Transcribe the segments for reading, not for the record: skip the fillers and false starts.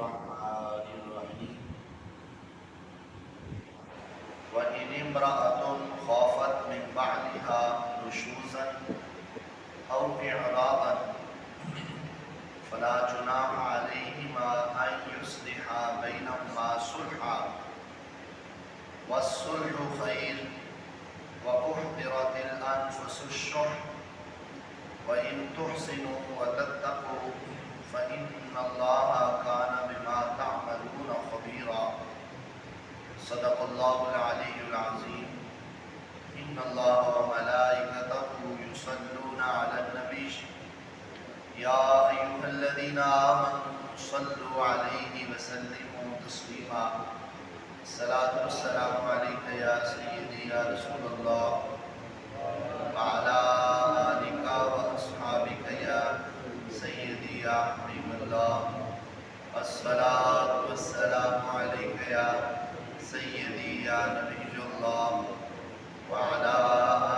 الرحمن الرحيم وإن امرأة خافت من بعلها نشوزا أو إعراضا فلا جناح عليهما أن يصلحا بينهما صلحا والصلح خير وأحضرت الأنفس الشح وإن تحسنوا وتتقوا فإن الله كان بما تعملون خبيرا صدق الله العلي العظيم إن الله وملائكته يصلون على النبي يا أيها الذين آمنوا صلوا عليه وسلموا تسليما الصلاة والسلام عليك يا سيدي يا رسول الله وعلى آلك وأصحابك يا سيدي يا حبيب الله الصلاة والسلام عليك يا سيدي يا نبي الله وعلى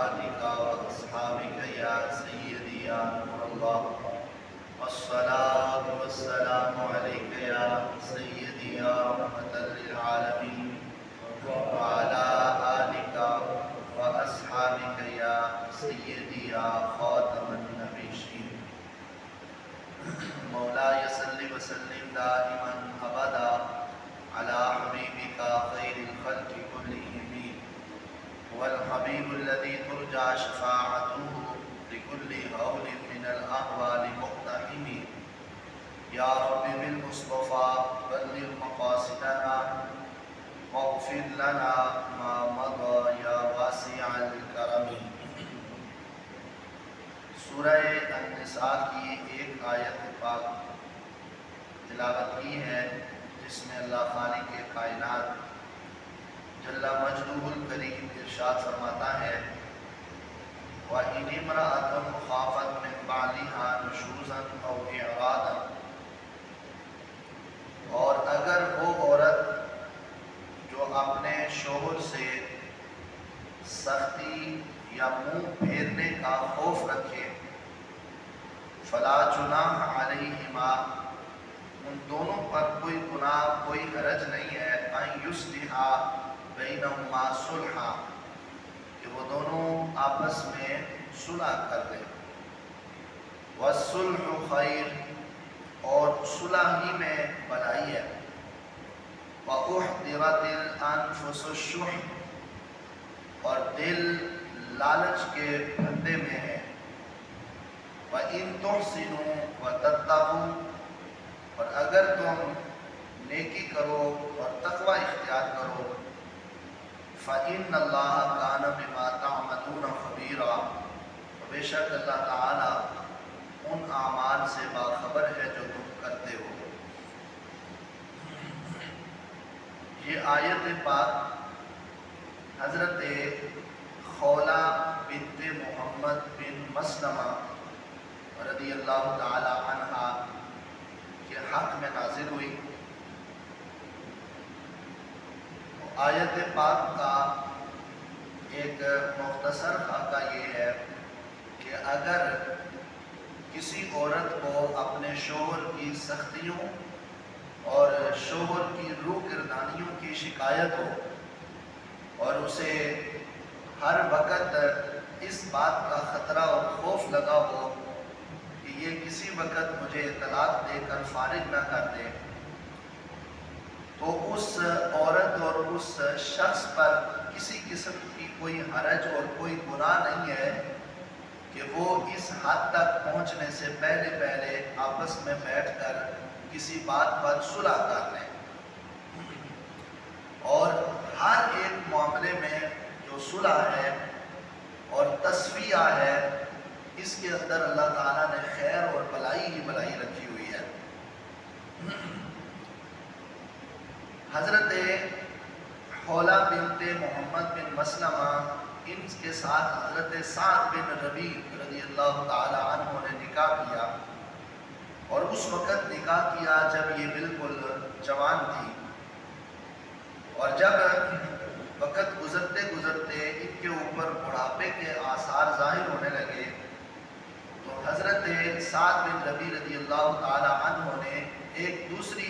آلك وأصحابك يا سيدي يا نور الله الصلاة والسلام عليك يا سيدي يا رحمة للعالمين وعلى آلك وأصحابك يا سيدي يا خاتم النبيين مولاي صل وسلم دائما أبدا على حبيبك خير الخلق كلهم هو الحبيب الذي ترجى شفاعته لكل هول من الأهوال مقتحم يا رب بالمصطفى بلغ مقاصدنا واغفر لنا ما مضى يا واسع الكرم۔ سورہ النساء کی ایک آیت پاک تلاوت کی ہے جس میں اللہ خالق کائنات جل مجدہ الکریم ارشاد فرماتا ہے وَإِنِ امْرَأَةٌ خَافَتْ مِنْ بَعْلِهَا نُشُوزًا أَوْ إِعْرَاضًا، اور اگر وہ عورت جو اپنے شوہر سے سختی یا منہ پھیرنے کا خوف رکھے فلا جناح علیہما، ان دونوں پر کوئی گناہ کوئی حرج نہیں ہے ان یصلحا بینہما صلحا، کہ وہ دونوں آپس میں صلح کر دیں، والصلح خیر، اور صلح ہی میں بھلائی ہے، وَأُحْضِرَتِ الْأَنفُسُ الشُّحَّ، اور دل لالچ کے پردے میں ہے، وَإِن تُحْسِنُوا وَتَتَّقُوا، اور اگر تم نیکی کرو اور تقوی اختیار کرو فَإِنَّ اللَّهَ كَانَ بِمَا تَعْمَلُونَ خَبِيرًا، بے شک اللہ تعالیٰ ان اعمال سے باخبر ہے جو تم کرتے ہو۔ یہ آیت پاک حضرت خولہ بنت محمد بن مسلمہ رضی اللہ تعالی عنہ کے حق میں نازل ہوئی۔ آیت پاک کا ایک مختصر خاکہ یہ ہے کہ اگر کسی عورت کو اپنے شوہر کی سختیوں اور شوہر کی روگردانیوں کی شکایت ہو اور اسے ہر وقت اس بات کا خطرہ اور خوف لگا ہو کہ یہ کسی وقت مجھے طلاق دے کر فارغ نہ کر دے، تو اس عورت اور اس شخص پر کسی قسم کی کوئی حرج اور کوئی گناہ نہیں ہے کہ وہ اس حد تک پہنچنے سے پہلے آپس میں بیٹھ کر کسی بات پر صلح کر لیں، اور ہر ایک معاملے میں جو صلح ہے اور تصفیہ ہے اس کے اندر اللہ تعالیٰ نے خیر اور بھلائی ہی بھلائی رکھی ہوئی ہے۔ حضرت خولہ بنت محمد بن مسلمہ، ان کے ساتھ حضرت سعد بن ربیع رضی اللہ تعالی عنہ نے نکاح کیا، اور اس وقت نکاح کیا جب یہ بالکل جوان تھی، اور جب وقت گزرتے گزرتے ان کے اوپر بڑھاپے کے آثار ظاہر ہونے لگے تو حضرت سعد بن ربیع رضی اللہ تعالی عنہ نے ایک دوسری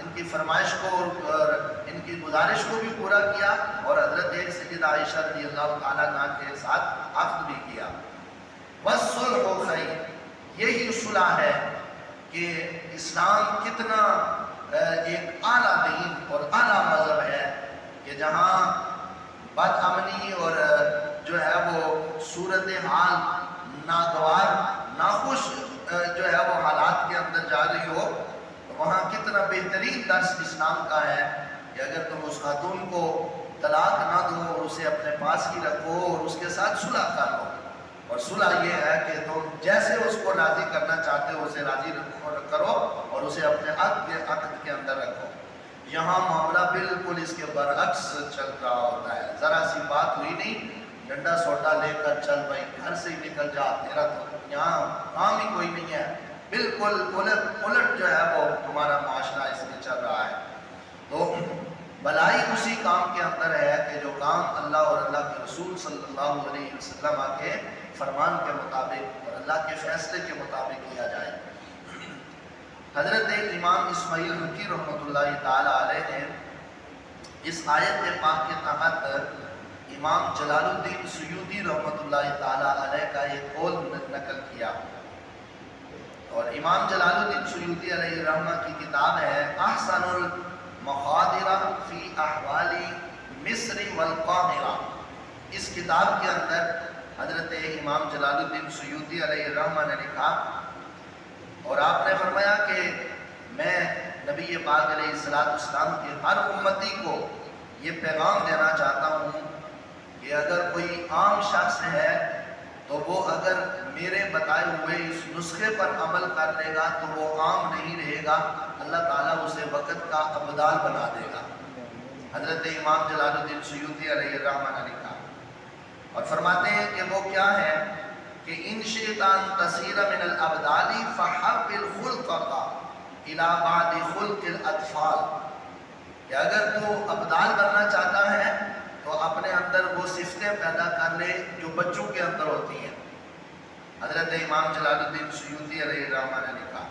ان کی فرمائش کو اور ان کی گزارش کو بھی پورا کیا، اور حضرت سیدہ عائشہ رضی اللہ تعالیٰ عنہ کے ساتھ عقد بھی کیا۔ وَالصُّلْحُ خَيْرٌ، یہی صلح ہے کہ اسلام کتنا ایک اعلیٰ دین اور اعلیٰ مذہب ہے کہ جہاں بد امنی اور جو ہے وہ صورتحال ناگوار ناخوش جو ہے وہ حالات کے اندر جا رہی ہو، وہاں کتنا بہترین درس اسلام کا ہے کہ اگر تم اس خاتون کو طلاق نہ دو اور اسے اپنے پاس ہی رکھو اور اس کے ساتھ صلح کر لو، اور صلح یہ ہے کہ تم جیسے اس کو راضی کرنا چاہتے ہو اسے راضی کرو اور اسے اپنے عقد کے اندر رکھو۔ یہاں معاملہ بالکل اس کے برعکس چل رہا ہوتا ہے، ذرا سی بات ہوئی نہیں، ڈنڈا سوٹا لے کر چل بھائی گھر سے ہی نکل جا، تیرا تو یہاں کام ہی کوئی نہیں ہے، بالکل الٹ جو ہے وہ تمہارا معاشرہ اس میں چل رہا ہے۔ تو بھلائی اسی کام کے اندر ہے کہ جو کام اللہ اور اللہ کے رسول صلی اللہ علیہ وسلم کے فرمان کے مطابق اور اللہ کے فیصلے کے مطابق کیا جائے۔ حضرت امام اسماعیل حقی رحمۃ اللہ تعالیٰ علیہ نے اس آیت پاک کے تحت امام جلال الدین سیوطی رحمۃ اللہ تعالیٰ علیہ کا ایک قول نقل کیا، اور امام جلال الدین سیوطی علیہ رحمہ کی کتاب ہے احسن المخادرہ فی احوال مصر والقاہرہ۔ اس کتاب کے اندر حضرت امام جلال الدین سیوطی علیہ رحمہ نے لکھا، اور آپ نے فرمایا کہ میں نبی پاک علیہ السلام کے ہر امتی کو یہ پیغام دینا چاہتا ہوں کہ اگر کوئی عام شخص ہے تو وہ اگر میرے بتائے ہوئے اس نسخے پر عمل کر لے گا تو وہ عام نہیں رہے گا، اللہ تعالیٰ اسے وقت کا ابدال بنا دے گا۔ حضرت امام جلال الدین سیوطی علیہ الرحمہ نے لکھا، اور فرماتے ہیں کہ وہ کیا ہے کہ ان شیطان تصیر من الابدال فحب الخلق الى بعد خلق الاطفال، کہ اگر تو ابدال بننا چاہتا ہے تو اپنے اندر وہ صفتیں پیدا کر لے جو بچوں کے اندر ہوتی ہیں۔ حضرت امام جلال الدین سیوطی علیہ الرحمہ نے لکھا،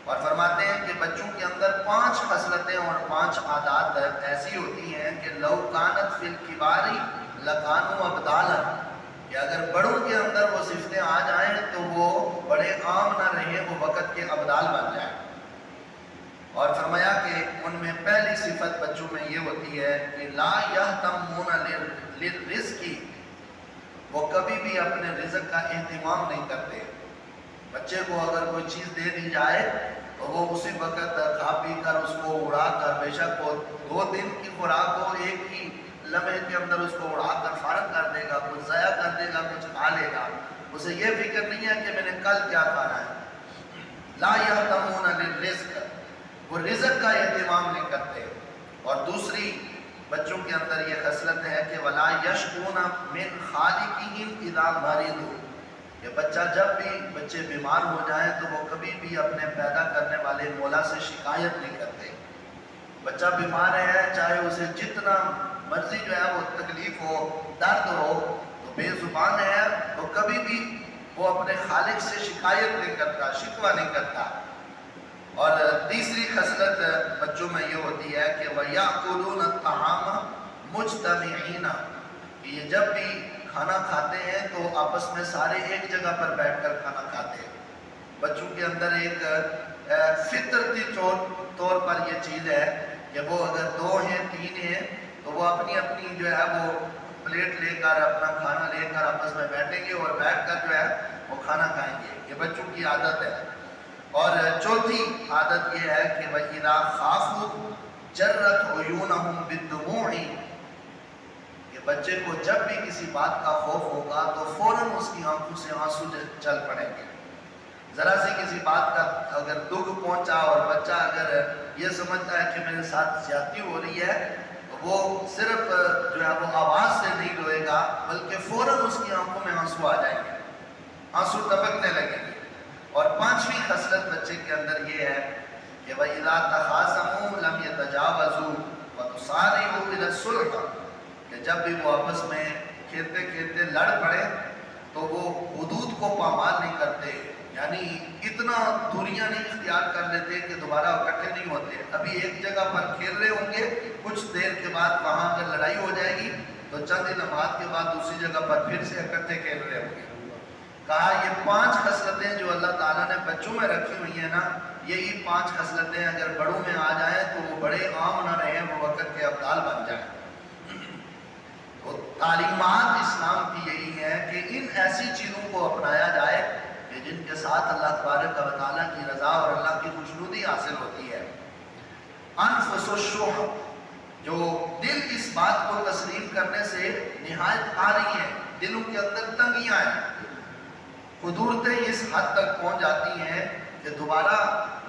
اور فرماتے ہیں کہ بچوں کے اندر 5 خصلتیں اور 5 عادات ایسی ہوتی ہیں کہ لو کانت فی الکبار لکانوا ابدالا، کہ اگر بڑوں کے اندر وہ صفتیں آ جائیں تو وہ بڑے عام نہ رہیں، وہ وقت کے ابدال بن جائیں۔ اور فرمایا کہ ان میں پہلی صفت بچوں میں یہ ہوتی ہے کہ لا یہتمون للرزق، وہ کبھی بھی اپنے رزق کا اہتمام نہیں کرتے۔ بچے کو اگر کوئی چیز دے دی جائے تو وہ اسی وقت کھا پی کر اس کو اڑا کر، بے شک وہ 2 دن کی خوراک کو ایک ہی لمحے کے اندر اس کو اڑا کر فارغ کر دے گا، کچھ ضائع کر دے گا، کچھ کھا لے گا، اسے یہ فکر نہیں ہے کہ میں نے کل کیا کھانا ہے۔ لا یہتمون للرزق، وہ رزق کا اہتمام نہیں کرتے۔ اور دوسری بچوں کے اندر یہ خصلت ہے کہ ولا یشکون من خالقہم اذا مرضوا، کہ بچہ جب بھی بچے بیمار ہو جائیں تو وہ کبھی بھی اپنے پیدا کرنے والے مولا سے شکایت نہیں کرتے۔ بچہ بیمار ہے، چاہے اسے جتنا مرضی جو ہے وہ تکلیف ہو، درد ہو، تو بے زبان ہے تو کبھی بھی وہ اپنے خالق سے شکایت نہیں کرتا، شکوہ نہیں کرتا۔ اور تیسری خصلت بچوں میں یہ ہوتی ہے کہ وَيَأْكُلُونَ الطَّعَامَ مُجْتَمِعِينَ، کہ یہ جب بھی کھانا کھاتے ہیں تو آپس میں سارے ایک جگہ پر بیٹھ کر کھانا کھاتے ہیں۔ بچوں کے اندر ایک فطرتی طور پر یہ چیز ہے کہ وہ اگر 2 ہیں 3 ہیں تو وہ اپنی اپنی جو ہے وہ پلیٹ لے کر اپنا کھانا لے کر آپس میں بیٹھیں گے اور بیٹھ کر جو ہے وہ کھانا کھائیں گے، یہ بچوں کی عادت ہے۔ اور چوتھی عادت یہ ہے کہ وَإِذَا خَافُوا جَرَّتْ عُيُونَهُمْ بِالدُّمُوعِ، کہ بچے کو جب بھی کسی بات کا خوف ہوگا تو فوراً اس کی آنکھوں سے آنسو چل پڑیں گے۔ ذرا سی کسی بات کا اگر دکھ پہنچا اور بچہ اگر یہ سمجھتا ہے کہ میرے ساتھ زیادتی ہو رہی ہے تو وہ صرف جو ہے وہ آواز سے نہیں روئے گا بلکہ فوراً اس کی آنکھوں میں آنسو آ جائیں گے، آنسو ٹپکنے لگیں گے۔ اور 5ویں خصلت بچے کے اندر یہ ہے کہ وَإِذَا تَخَاصَمُوا لَمْ يَتَجَاوَزُوا وَتُصَارِعُوا إِلَى الصُّلْحِ، کہ جب بھی وہ آپس میں کھیلتے کھیلتے لڑ پڑے تو وہ حدود کو پامال نہیں کرتے، یعنی اتنا دوریاں نہیں اختیار کر لیتے کہ دوبارہ اکٹھے نہیں ہوتے. ابھی ایک جگہ پر کھیل رہے ہوں گے, کچھ دیر کے بعد وہاں اگر لڑائی ہو جائے گی تو چند نماز کے بعد دوسری جگہ پر پھر سے اکٹھے کھیل رہے ہوں گے. کہا یہ 5 خصلتیں جو اللہ تعالیٰ نے بچوں میں رکھی ہوئی ہیں نا, یہی 5 خصلتیں اگر بڑوں میں آ جائیں تو وہ بڑے عام نہ رہیں, وہ وقت کے ابدال بن جائیں. تو تعلیمات اسلام کی یہی ہے کہ ان ایسی چیزوں کو اپنایا جائے کہ جن کے ساتھ اللہ تبارک و تعالیٰ کی رضا اور اللہ کی خوشنودی حاصل ہوتی ہے. انفس الشح, جو دل اس بات کو تسلیم کرنے سے نہایت آ رہی ہیں, دلوں کے اندر تنگیاں ہیں, قدورتیں اس حد تک پہنچ جاتی ہیں کہ دوبارہ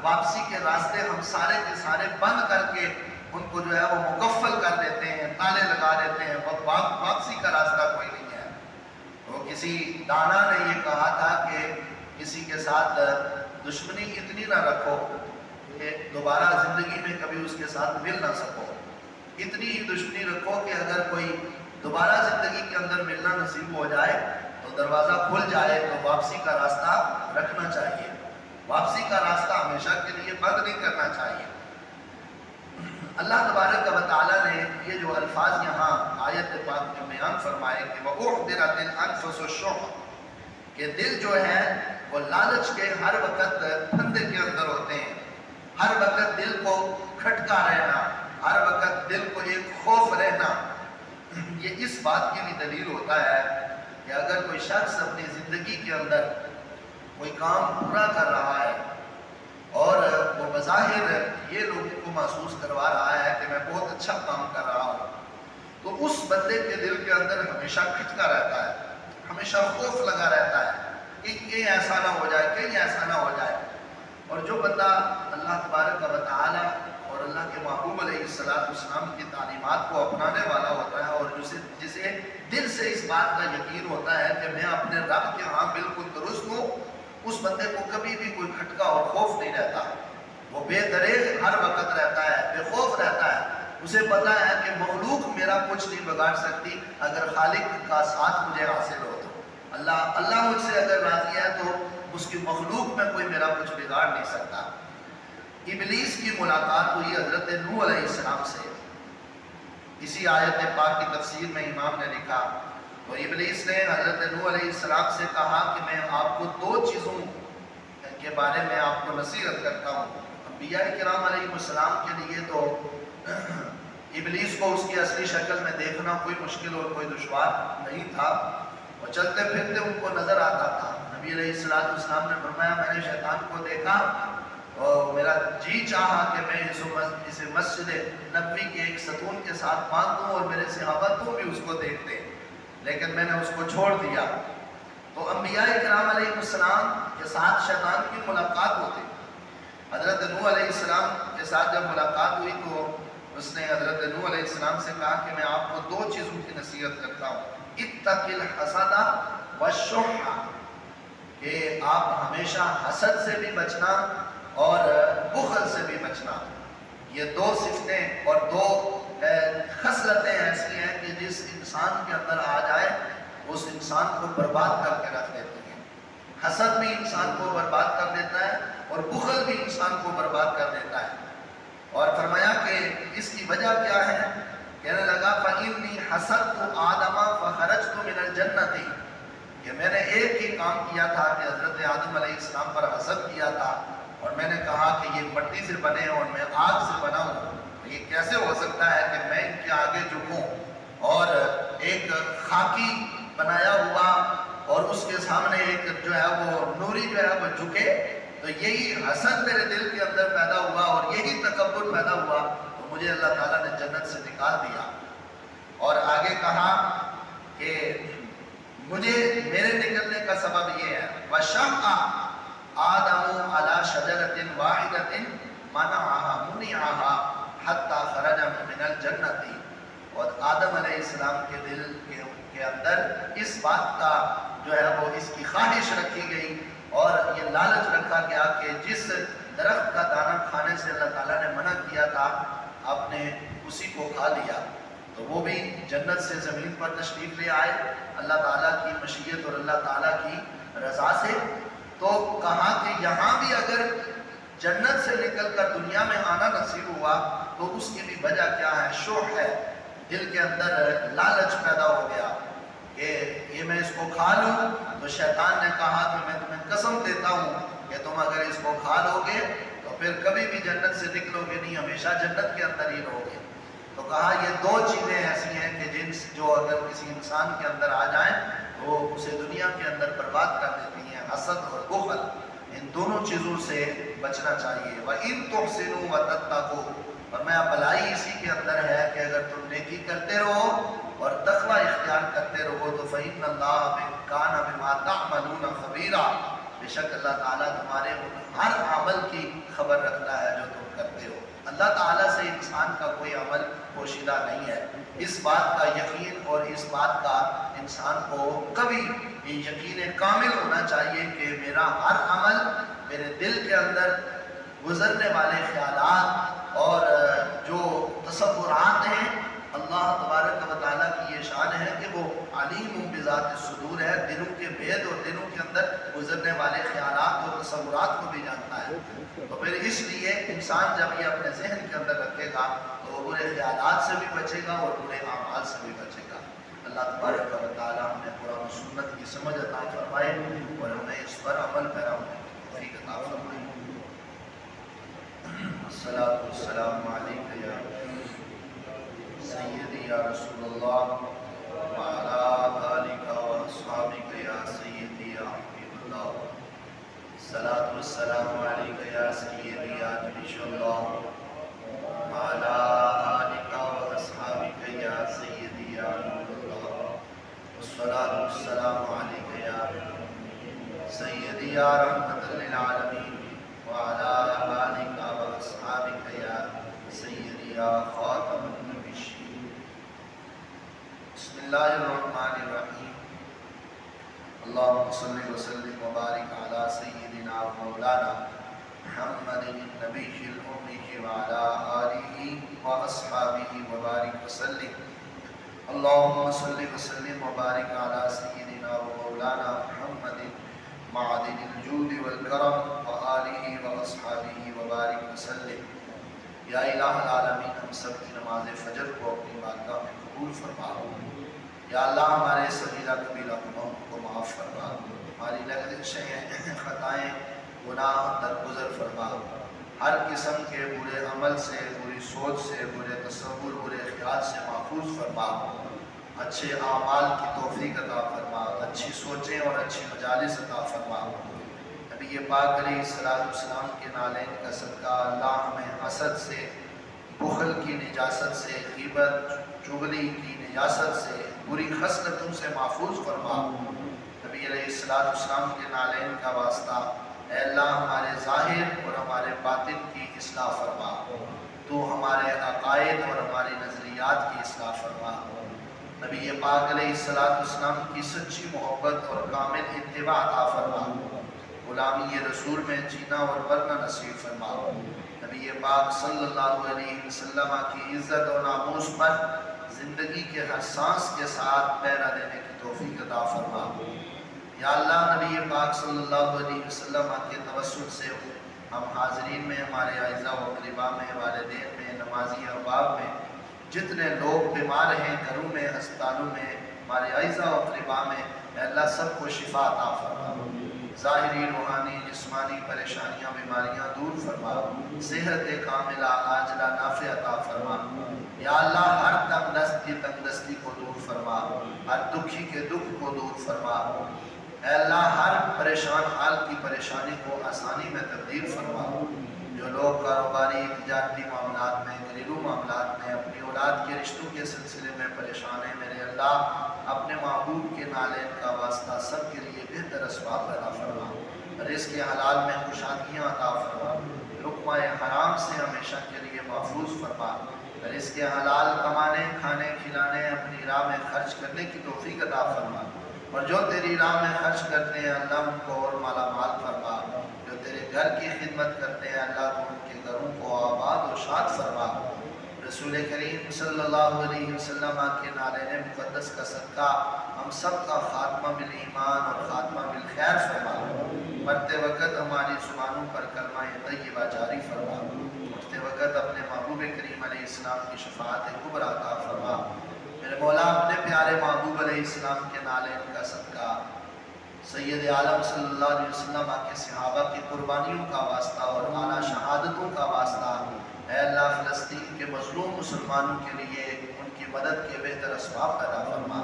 واپسی کے راستے ہم سارے کے سارے بند کر کے ان کو جو ہے وہ مکفل کر دیتے ہیں, تالے لگا دیتے ہیں, واپسی کا راستہ کوئی نہیں ہے. تو کسی دانا نے یہ کہا تھا کہ کسی کے ساتھ دشمنی اتنی نہ رکھو کہ دوبارہ زندگی میں کبھی اس کے ساتھ مل نہ سکو. اتنی ہی دشمنی رکھو کہ اگر کوئی دوبارہ زندگی کے اندر ملنا نصیب ہو جائے تو دروازہ کھل جائے تو واپسی کا راستہ رکھنا چاہیے. واپسی کا راستہ ہمیشہ کے لیے بند نہیں کرنا چاہیے. اللہ تبارک و تعالیٰ نے یہ جو الفاظ یہاں آیت پاک میں بیان فرمائے کہ وَأُحْضِرَتِ الْأَنفُسُ الشُّحَّ, کہ دل جو ہے وہ لالچ کے ہر وقت پھندے کے اندر ہوتے ہیں. ہر وقت دل کو کھٹکا رہنا, ہر وقت دل کو ایک خوف رہنا. یہ اس بات کی بھی دلیل ہوتا ہے کہ اگر کوئی شخص اپنی زندگی کے اندر کوئی کام پورا کر رہا ہے اور وہ بظاہر یہ لوگوں کو محسوس کروا رہا ہے کہ میں بہت اچھا کام کر رہا ہوں, تو اس بندے کے دل کے اندر ہمیشہ کھٹکا رہتا ہے, ہمیشہ خوف لگا رہتا ہے کہ کہیں ایسا نہ ہو جائے, کہیں ایسا نہ ہو جائے. اور جو بندہ اللہ تبارک و تعالیٰ اور اللہ کے محبوب علیہ السلام کی تعلیمات کو اپنانے والا ہوتا ہے اور جسے دل سے اس بات کا یقین ہوتا ہے کہ میں اپنے رب کے ہاں بالکل درست ہوں, اس بندے کو کبھی بھی کوئی کھٹکا اور خوف نہیں رہتا. وہ بے دریغ ہر وقت رہتا ہے, بے خوف رہتا ہے. اسے پتہ ہے کہ مخلوق میرا کچھ نہیں بگاڑ سکتی اگر خالق کا ساتھ مجھے حاصل ہو تو. اللہ مجھ سے اگر راضی ہے تو اس کی مخلوق میں کوئی میرا کچھ بگاڑ نہیں سکتا. ابلیس کی ملاقات ہوئی حضرت نوح علیہ السلام سے. اسی آیت پاک کی تفسیر میں امام نے لکھا, تو ابلیس نے حضرت نوح علیہ السلام سے کہا کہ میں آپ کو 2 چیزوں کے بارے میں آپ کو نصیحت کرتا ہوں. انبیاء کرام علیہ السلام کے لیے تو ابلیس کو اس کی اصلی شکل میں دیکھنا کوئی مشکل اور کوئی دشوار نہیں تھا, وہ چلتے پھرتے ان کو نظر آتا تھا. نبی علیہ السلام نے فرمایا میں نے شیطان کو دیکھا اور میرا جی چاہا کہ میں اسے مسجد نبوی کے ایک ستون کے ساتھ باندھ دوں اور میرے صحابہ تو بھی اس کو دیکھتے, لیکن میں نے اس کو چھوڑ دیا. تو انبیاء کرام علیہ السلام کے ساتھ شیطان کی ملاقات ہوتی. حضرت نوح علیہ السلام کے ساتھ جب ملاقات ہوئی تو اس نے حضرت نوح علیہ السلام سے کہا کہ میں آپ کو 2 چیزوں کی نصیحت کرتا ہوں. اتق الحسد والشح, کہ آپ ہمیشہ حسد سے بھی بچنا اور بخل سے بھی بچنا. یہ 2 صفتیں اور 2 خصلتیں ایسی ہیں کہ جس انسان کے اندر آ جائے اس انسان کو برباد کر کے رکھ دیتی ہیں. حسد بھی انسان کو برباد کر دیتا ہے اور بخل بھی انسان کو برباد کر دیتا ہے. اور فرمایا کہ اس کی وجہ کیا ہے, کہنے لگا فَإِنِّي حَسَدْتُ آدَمَ فَخَرَجْتُ مِنَ الْجَنَّةِ, کہ میں نے ایک ہی کام کیا تھا کہ حضرت آدم علیہ السلام پر حسد کیا تھا اور میں نے کہا کہ یہ مٹی سے بنے اور میں آگ سے بنا ہوں, یہ کیسے ہو سکتا ہے کہ میں ان کے آگے جھکوں اور ایک خاکی بنایا ہوا اور اس کے سامنے ایک جو ہے وہ نوری جو ہے وہ جھکے. تو یہی حسد میرے دل کے اندر پیدا ہوا اور یہی تکبر پیدا ہوا, تو مجھے اللہ تعالیٰ نے جنت سے نکال دیا. اور آگے کہا کہ مجھے میرے نکلنے کا سبب یہ ہے وَشَقَّ آدَمُ عَلَى شَجَرَةٍ وَاحِدَةٍ مَنَعَهَا حَتَّى خَرَجَ مِنَ الْجَنَّةِ. اور آدم علیہ السلام کے دل کے اندر اس بات کا جو ہے وہ اس کی خواہش رکھی گئی اور یہ لالچ رکھا گیا کہ جس درخت کا دانہ کھانے سے اللہ تعالیٰ نے منع کیا تھا آپ نے اسی کو کھا لیا. تو وہ بھی جنت سے زمین پر تشریف لے آئے اللہ تعالیٰ کی مشیت اور اللہ تعالیٰ کی رضا سے. تو کہا کہ یہاں بھی اگر جنت سے نکل کر دنیا میں آنا نصیب ہوا تو اس کی بھی وجہ کیا ہے؟ شوق ہے، دل کے اندر لالچ پیدا ہو گیا کہ یہ میں اس کو کھا لوں. تو شیطان نے کہا کہ میں تمہیں قسم دیتا ہوں کہ تم اگر اس کو کھا لو گے تو پھر کبھی بھی جنت سے نکلو گے نہیں، ہمیشہ جنت کے اندر ہی رہو گے. تو کہا یہ دو چیزیں ایسی ہیں کہ جو اگر کسی انسان کے اندر آ جائیں تو اسے دنیا کے اندر برباد کر دیتی ہیں، حسد اور بخل. ان دونوں چیزوں سے بچنا چاہیے. وَإِن تُحْسِنُوا وَتَتَّقُوا، اور میں بھلائی اسی کے اندر ہے کہ اگر تم نیکی کرتے رہو اور تقوی اختیار کرتے رہو تو فَإِنَّ اللَّهَ كَانَ بِمَا تَعْمَلُونَ خَبِيرًا، بے شک اللہ تعالیٰ تمہارے ہر عمل کی خبر رکھتا ہے جو تم کرتے ہو. اللہ تعالیٰ سے انسان کا کوئی عمل پوشیدہ نہیں ہے. اس بات کا یقین اور اس بات کا انسان کو کبھی یقین کامل ہونا چاہیے کہ میرا ہر عمل، میرے دل کے اندر گزرنے والے خیالات اور جو تصورات ہیں، اللہ تبارک و تعالیٰ کی یہ شان ہے کہ وہ علیم بذات الصدور ہے، دلوں کے بھید اور دلوں کے اندر گزرنے والے خیالات اور تصورات کو بھی جانتا ہے. تو پھر اس لیے انسان جب یہ اپنے ذہن کے اندر رکھے گا تو وہ برے خیالات سے بھی بچے گا اور برے اعمال سے بھی بچے گا. اللہ تبارک و تعالیٰ ہمیں قرآن و سنت کی سمجھ عطا فرمائے اور ہمیں اس پر عمل پیرا ہونے کی توفیق عطا فرمائے. الصلاۃ والسلام علیک یا سیدی یا رسول اللہ وعلی آلک و اصحابک یا سیدی یا حبیب اللہ. الصلاۃ والسلام علیک یا سیدی یا نبی اللہ وعلی آلک و اصحابک یا سیدی یا نور اللہ. الصلاۃ والسلام علیک یا سیدی یا رحمت للعالمین وعلی آلک و اصحابک یا سیدی یا خاتم النبیین. بسم اللہ الرحمن الرحیم. اللہم صلی وسلم وبارک علی سیدنا و مولانا محمد النبی الأمی وعلی آلہ و اصحابہ وبارک وسلم. اللہم صلی وسلم وبارک علی سیدنا و مولانا محمد معدن الجود والکرم و آلہ و اصحابہ وبارک وسلم. یا الہ العالمین، ہم سب کی نماز فجر کو اپنی بارگاہ میں قبول فرما. یا اللہ ہمارے صغیرہ کبیرہ گناہوں کو معاف فرما، ہماری لغزشیں، خطائیں، گناہ درگزر فرما. ہر قسم کے برے عمل سے، بری سوچ سے، برے تصور، برے خیال سے محفوظ فرما. اچھے اعمال کی توفیق عطا فرما، اچھی سوچیں اور اچھی مجالس عطا فرما. نبی پاک علیہ السلام کے نالین کا صدقہ اللہ ہمیں حسد سے، بخل کی نجاست سے، غیبت چغلی کی نجاست سے، بری خصلتوں سے محفوظ فرما. نبی علیہ السلام کے نالین کا واسطہ اے اللہ ہمارے ظاہر اور ہمارے باطن کی اصلاح فرما. تو ہمارے عقائد اور ہماری نظریات کی اصلاح فرما. نبی پاک علیہ السلام کی سچی محبت اور کامل اتباع عطا فرما. غلامی رسول میں جینا اور مرنا نصیب فرما. نبی پاک صلی اللہ علیہ وسلم کی عزت و ناموس پر زندگی کے ہر سانس کے ساتھ پہرا دینے کی توفیق عطا فرما. یا اللہ نبی پاک صلی اللہ علیہ وسلم کے توسل سے ہم حاضرین میں، ہمارے اعزاء و اقرباء میں، والدین میں، نمازی احباب میں جتنے لوگ بیمار ہیں، گھروں میں، ہسپتالوں میں، ہمارے اعزاء و اقرباء میں، اے اللہ سب کو شفا عطا فرما. ظاہری، روحانی، جسمانی پریشانیاں، بیماریاں دور فرما. صحت کاملہ عاجلہ نافع عطا فرما. یا اللہ ہر تنگ دست کی تنگ دستی کو دور فرما، ہر دکھی کے دکھ کو دور فرما. اے اللہ ہر پریشان حال کی پریشانی کو آسانی میں تبدیل فرما. جو لوگ کاروباری، تجارتی معاملات میں، گھریلو معاملات میں، اپنی اولاد کے رشتوں کے سلسلے میں پریشان ہیں، میرے اللہ اپنے محبوب کے نالین کا واسطہ سب کے لیے بہتر اسباب پیدا فرما. رزق کے حلال میں خوشحالیاں عطا فرما. لقمہ حرام سے ہمیشہ کے لیے محفوظ فرما. رزق کے حلال کمانے، کھانے، کھلانے، اپنی راہ میں خرچ کرنے کی توفیق عطا فرما. اور جو تیری راہ میں خرچ کرتے ہیں اللہ ان کو اور مالا مال فرما. جو تیرے گھر کی خدمت کرتے ہیں اللہ تو ان کے گھروں کو آباد و شاد فرما. رسول کریم صلی اللہ علیہ وسلم کے نالین مقدس کا صدقہ ہم سب کا خاتمہ بالایمان اور خاتمہ بالخیر فرما. مرتے وقت ہماری زبانوں پر کلمہ طیبہ جاری فرما، اٹھتے وقت اپنے محبوب کریم علیہ السلام کی شفاعت کبریٰ عطا فرما۔ میرے مولا اپنے پیارے محبوب علیہ السلام کے نالین کا صدقہ، سید عالم صلی اللہ علیہ وسلم کے صحابہ کی قربانیوں کا واسطہ اور اعلیٰ شہادتوں کا واسطہ، اے اللہ فلسطین کے مظلوم مسلمانوں کے لیے ان کی مدد کے بہتر اسباب پیدا فرما۔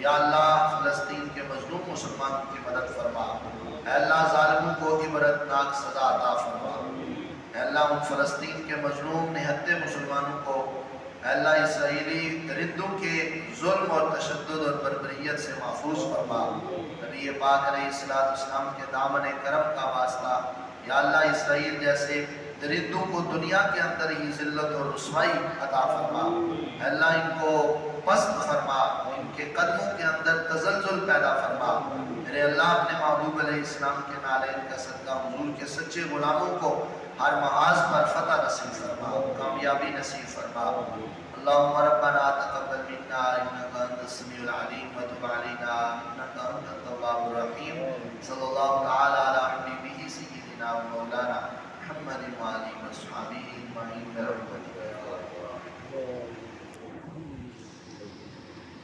یا اللہ فلسطین کے مظلوم مسلمانوں کی مدد فرما، اے اللہ ظالموں کو عبرتناک سزا عطا فرما۔ اے اللہ ان فلسطین کے مظلوم نہتے مسلمانوں کو، اے اللہ اسرائیلی درندوں کے ظلم اور تشدد اور بربریت سے محفوظ فرما۔ نبی پاک علیہ السلام کے دامن کرم کا واسطہ، یا اللہ اسرائیل جیسے درندوں کو دنیا کے اندر ہی ذلت اور رسوائی عطا فرما۔ اے اللہ ان کو پست فرما، ان کے قدموں کے اندر تزلزل پیدا فرما۔ میرے اللہ اپنے محبوب علیہ السلام کے نالین کا صدقہ حضور کے سچے غلاموں کو ہر محاذ پر فتح نصیب فرما، کامیابی نصیب فرما۔ اللہم ربنا تقبل منا انک انت السمیع العلیم وتب علینا انک انت التواب الرحیم۔ صلی اللہ تعالی علی حبیبہ سیدنا و مولانا محمد و آلہ و صحبہ اجمعین۔